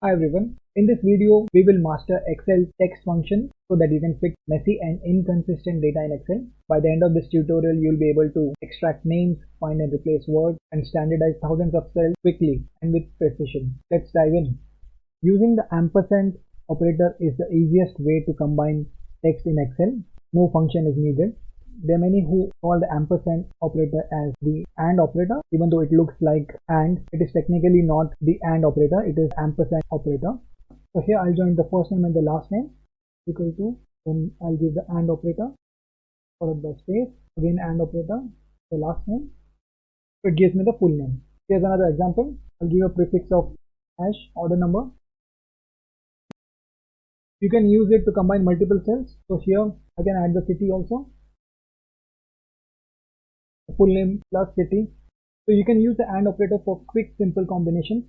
Hi everyone, in this video we will master Excel text function so that you can fix messy and inconsistent data in Excel. By the end of this tutorial you'll be able to extract names, find and replace words, and standardize thousands of cells quickly and with precision. Let's dive in. Using the ampersand operator is the easiest way to combine text in Excel. No function is needed. There are many who call the ampersand operator as the AND operator, even though it looks like AND. It is technically not the AND operator, it is ampersand operator. So here I'll join the first name and the last name equal to, then I'll give the AND operator followed by space, again AND operator, the last name. So it gives me the full name. Here's another example. I'll give a prefix of hash order number. You can use it to combine multiple cells. So here I can add the city also. Full name plus city. So you can use the AND operator for quick simple combinations.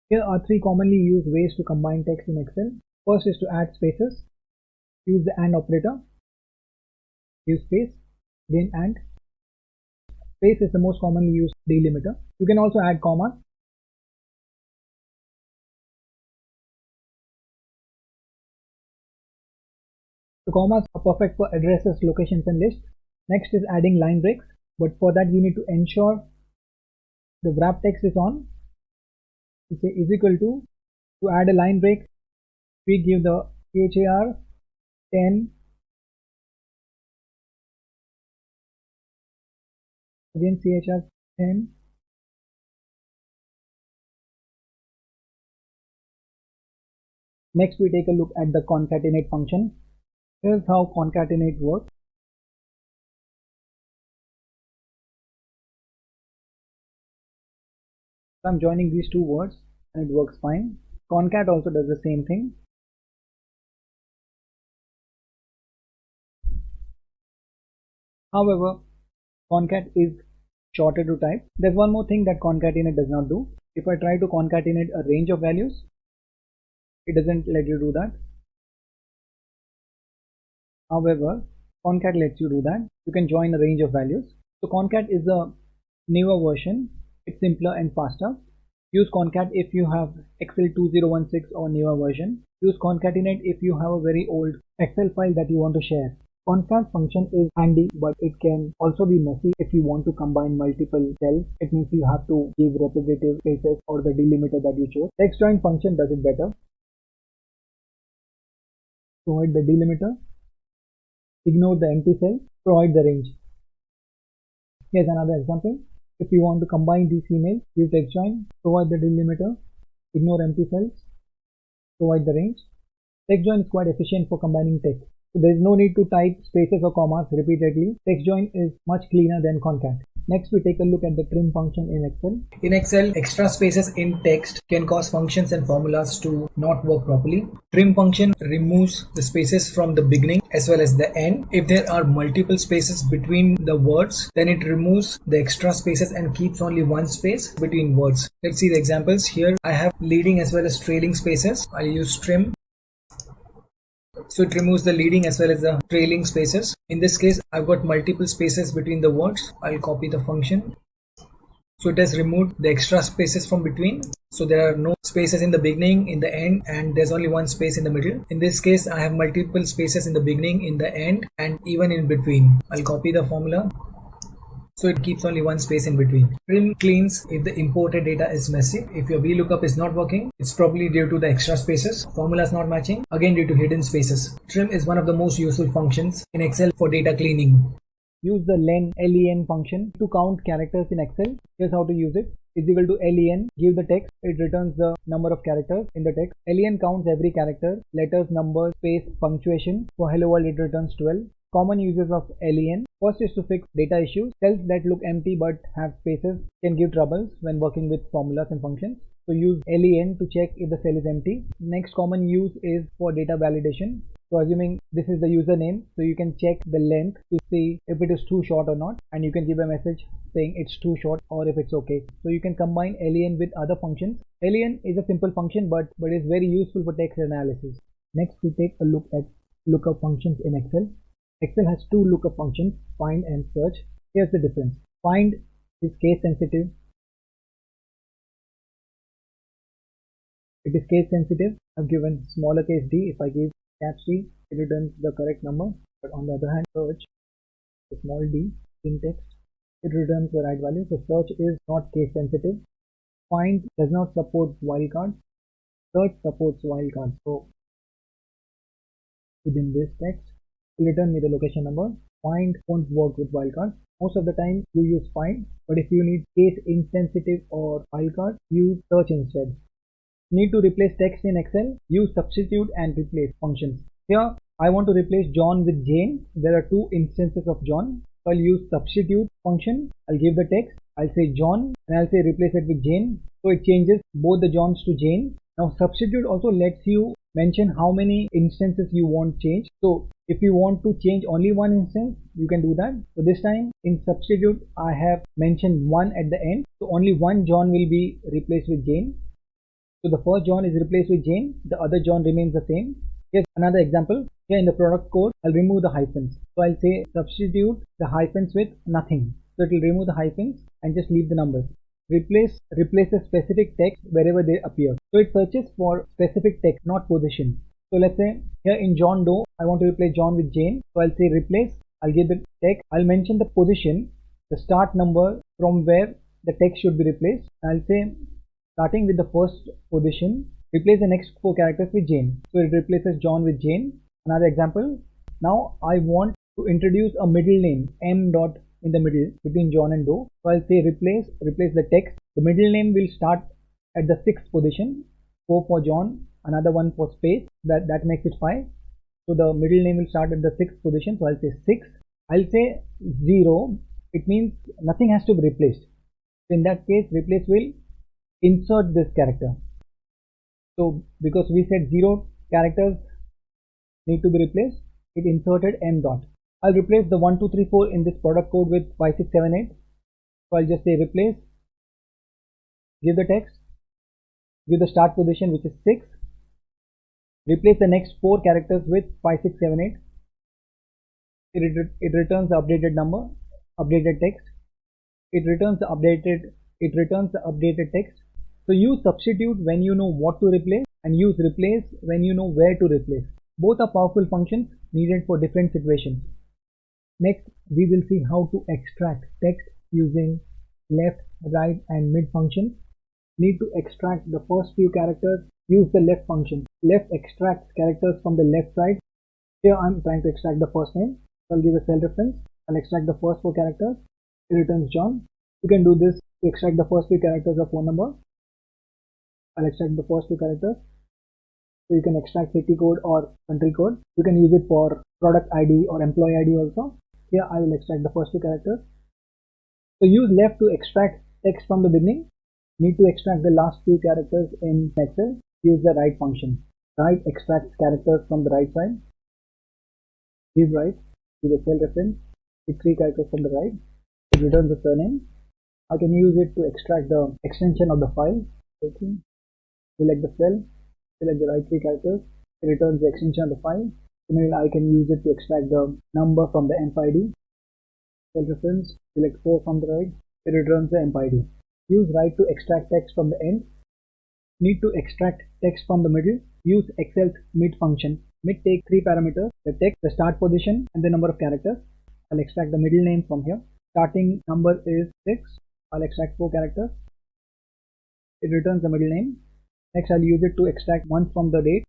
Here are three commonly used ways to combine text in Excel. First is to add spaces. Use the AND operator. Use space, then AND. Space is the most commonly used delimiter. You can also add commas. The commas are perfect for addresses, locations and lists. Next is adding line breaks. But for that you need to ensure the wrap text is on. We say is equal to add a line break, we give the char 10, again char 10, next we take a look at the concatenate function. Here's how concatenate works. I'm joining these two words and it works fine. Concat also does the same thing. However, concat is shorter to type. There's one more thing that concatenate does not do. If I try to concatenate a range of values, it doesn't let you do that. However, concat lets you do that. You can join a range of values. So concat is a newer version. It's simpler and faster. Use concat if you have Excel 2016 or newer version. Use concatenate if you have a very old Excel file that you want to share. Concat function is handy, but it can also be messy if you want to combine multiple cells. It means you have to give repetitive spaces or the delimiter that you chose. TEXTJOIN function does it better. Provide the delimiter. Ignore the empty cell. Provide the range. Here's another example. If you want to combine these emails, use TEXTJOIN, provide the delimiter, ignore empty cells, provide the range. TEXTJOIN is quite efficient for combining text. So there is no need to type spaces or commas repeatedly. TEXTJOIN is much cleaner than concat. Next we take a look at the trim function in Excel. In Excel, extra spaces in text can cause functions and formulas to not work properly. Trim function removes the spaces from the beginning as well as the end. If there are multiple spaces between the words, then it removes the extra spaces and keeps only one space between words. Let's see the examples. Here I have leading as well as trailing spaces. I'll use trim. So it removes the leading as well as the trailing spaces. In this case, I've got multiple spaces between the words. I'll copy the function. So it has removed the extra spaces from between. So there are no spaces in the beginning, in the end, and there's only one space in the middle. In this case, I have multiple spaces in the beginning, in the end, and even in between. I'll copy the formula. So it keeps only one space in between. Trim cleans if the imported data is messy. If your VLOOKUP is not working, it's probably due to the extra spaces. Formula is not matching, again due to hidden spaces. Trim is one of the most useful functions in Excel for data cleaning. Use the LEN function to count characters in Excel. Here's how to use it. Is equal to LEN, give the text, it returns the number of characters in the text. LEN counts every character, letters, numbers, space, punctuation. For hello world it returns 12. Common uses of LEN. First is to fix data issues. Cells that look empty but have spaces can give troubles when working with formulas and functions. So use LEN to check if the cell is empty. Next common use is for data validation. So assuming this is the username, so you can check the length to see if it is too short or not, and you can give a message saying it's too short or if it's okay. So you can combine LEN with other functions. LEN is a simple function but is very useful for text analysis. Next we take a look at lookup functions in Excel. Excel has two lookup functions, find and search. Here's the difference. Find is case sensitive. It is case sensitive. I've given smaller case d. If I give caps D, it returns the correct number. But on the other hand, search, the small d in text, it returns the right value. So search is not case sensitive. Find does not support wildcards. Search supports wildcards. So within this text, return me the location number. Find won't work with wildcards. Most of the time you use find, but if you need case insensitive or wildcard, use search instead. Need to replace text in Excel? Use substitute and replace functions. Here I want to replace John with Jane. There are two instances of John. So I'll use substitute function. I'll give the text. I'll say John and I'll say replace it with Jane. So it changes both the Johns to Jane. Now substitute also lets you mention how many instances you want change. So if you want to change only one instance, you can do that. So this time in substitute, I have mentioned one at the end. So only one John will be replaced with Jane. So the first John is replaced with Jane. The other John remains the same. Here's another example. Here in the product code, I'll remove the hyphens. So I'll say substitute the hyphens with nothing. So it will remove the hyphens and just leave the numbers. Replace a specific text wherever they appear. So it searches for specific text, not position. So let's say here in John Doe, I want to replace John with Jane. So I'll say replace. I'll give the text. I'll mention the position, the start number from where the text should be replaced. I'll say starting with the first position, replace the next 4 characters with Jane. So it replaces John with Jane. Another example. Now I want to introduce a middle name, M dot in the middle between John and Doe. So I'll say replace the text. The middle name will start at the 6th position, 4 for John, another one for space, that makes it 5. So the middle name will start at the 6th position. So I'll say 6. I'll say 0. It means nothing has to be replaced. So in that case, replace will insert this character. So because we said 0 characters need to be replaced, it inserted M dot. I'll replace the 1, 2, 3, 4 in this product code with 5, 6, 7, 8. So I'll just say replace, give the text, give the start position which is 6, replace the next 4 characters with 5, 6, 7, 8. It returns the updated number, updated text. It returns the updated text. So use substitute when you know what to replace and use replace when you know where to replace. Both are powerful functions needed for different situations. Next, we will see how to extract text using left, right and mid functions. Need to extract the first few characters, use the left function. Left extracts characters from the left side. Here I'm trying to extract the first name. So I'll give a cell reference. I'll extract the first 4 characters. It returns John. You can do this to extract the first few characters of phone number. I'll extract the first 2 characters. So you can extract city code or country code. You can use it for product ID or employee ID also. Here I will extract the first 2 characters. So use left to extract text from the beginning. Need to extract the last few characters in Excel. Use the right function. Right extracts characters from the right side. Give right to the cell reference. Pick 3 characters from the right. It returns the surname. I can use it to extract the extension of the file. Okay. Select the cell. Select the right 3 characters. It returns the extension of the file. Similarly, I can use it to extract the number from the emp ID. Cell reference. Select 4 from the right. It returns the emp ID. Use right to extract text from the end. Need to extract text from the middle. Use Excel's mid function. Mid takes 3 parameters: the text, the start position, and the number of characters. I'll extract the middle name from here. Starting number is 6. I'll extract 4 characters. It returns the middle name. Next, I'll use it to extract month from the date.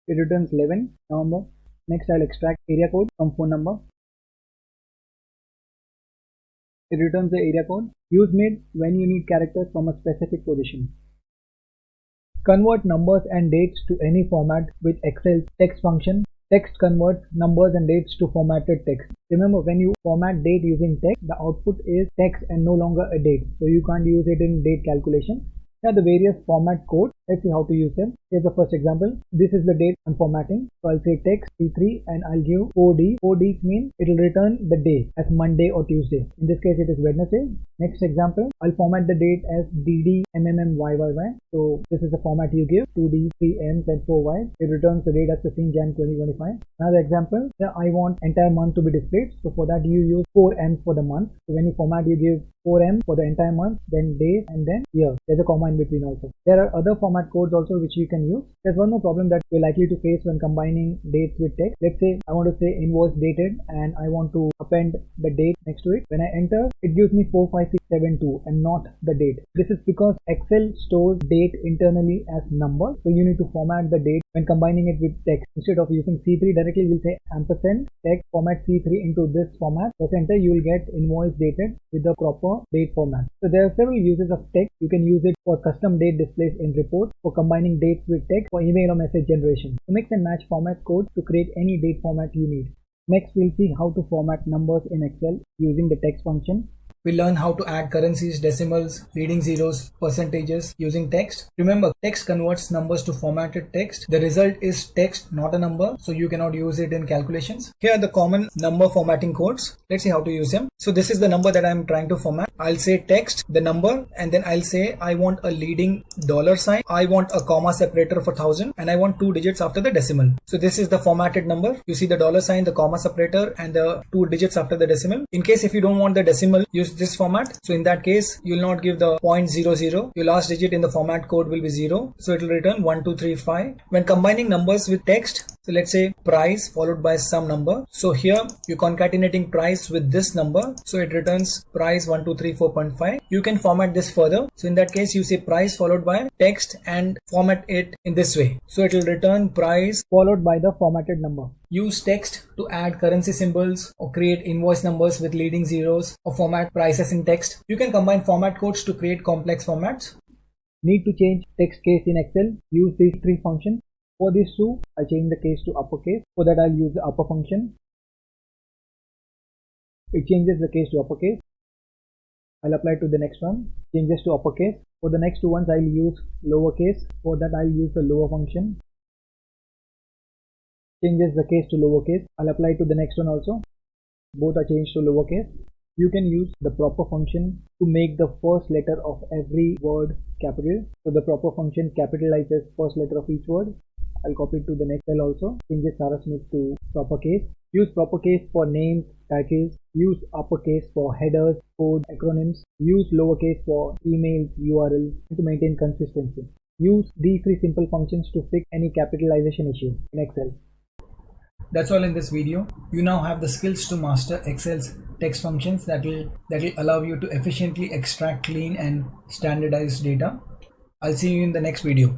It returns 11 November. Next, I'll extract area code from phone number. It returns the area code. Use mid when you need characters from a specific position. Convert numbers and dates to any format with Excel's text function. Text converts numbers and dates to formatted text. Remember, when you format date using text, the output is text and no longer a date. So you can't use it in date calculation. Here are the various format codes. Let's see how to use them. Here's the first example. This is the date I'm formatting. So I'll say text C3 and I'll give 4D. 4D means it will return the day as Monday or Tuesday. In this case, it is Wednesday. Next example, I'll format the date as DD MMMYYY. So this is the format you give, 2D, 3Ms and 4Y. It returns the date as 15 Jan 2025. Another example, here I want entire month to be displayed. So for that you use 4Ms for the month. So when you format, you give 4M for the entire month, then days, and then year. There's a comma in between also. There are other format codes also which you can use. There's one more problem that you're likely to face when combining dates with text. Let's say I want to say invoice dated and I want to append the date next to it. When I enter, it gives me 45672 and not the date. This is because Excel stores date internally as number. So you need to format the date when combining it with text. Instead of using C3 directly, we'll say ampersand text format C3 into this format. Press enter, you will get invoice dated with the proper date format. So there are several uses of text. You can use it for custom date displays in reports, for combining dates with text, for email or message generation. So mix and match format codes to create any date format you need. Next, we'll see how to format numbers in Excel using the text function. We'll learn how to add currencies, decimals, leading zeros, percentages using text. Remember, text converts numbers to formatted text. The result is text, not a number, so you cannot use it in calculations. Here are the common number formatting codes. Let's see how to use them. So this is the number that I'm trying to format. I'll say text, the number, and then I'll say I want a leading dollar sign. I want a comma separator for 1000, and I want 2 digits after the decimal. So this is the formatted number. You see the dollar sign, the comma separator, and the 2 digits after the decimal. In case if you don't want the decimal, use this format. So in that case, you'll not give the 0.00. Your last digit in the format code will be 0. So it will return 1235. When combining numbers with text, so let's say price followed by some number. So here you're concatenating price with this number. So it returns price 1234.5. You can format this further. So in that case, you say price followed by text and format it in this way. So it will return price followed by the formatted number. Use text to add currency symbols or create invoice numbers with leading zeros or format prices in text. You can combine format codes to create complex formats. Need to change text case in Excel? Use these 3 functions. For these 2, I change the case to uppercase. For that, I'll use the upper function. It changes the case to uppercase. I'll apply to the next one. Changes to uppercase. For the next 2 ones, I'll use lowercase. For that, I'll use the lower function. Changes the case to lowercase. I'll apply to the next one also. Both are changed to lowercase. You can use the proper function to make the first letter of every word capital. So the proper function capitalizes first letter of each word. I'll copy it to the next cell also. Changes Sarah Smith to proper case. Use proper case for names, titles. Use uppercase for headers, code, acronyms. Use lowercase for emails, URLs to maintain consistency. Use these 3 simple functions to fix any capitalization issue in Excel. That's all in this video. You now have the skills to master Excel's text functions that will allow you to efficiently extract, clean and standardize data. I'll see you in the next video.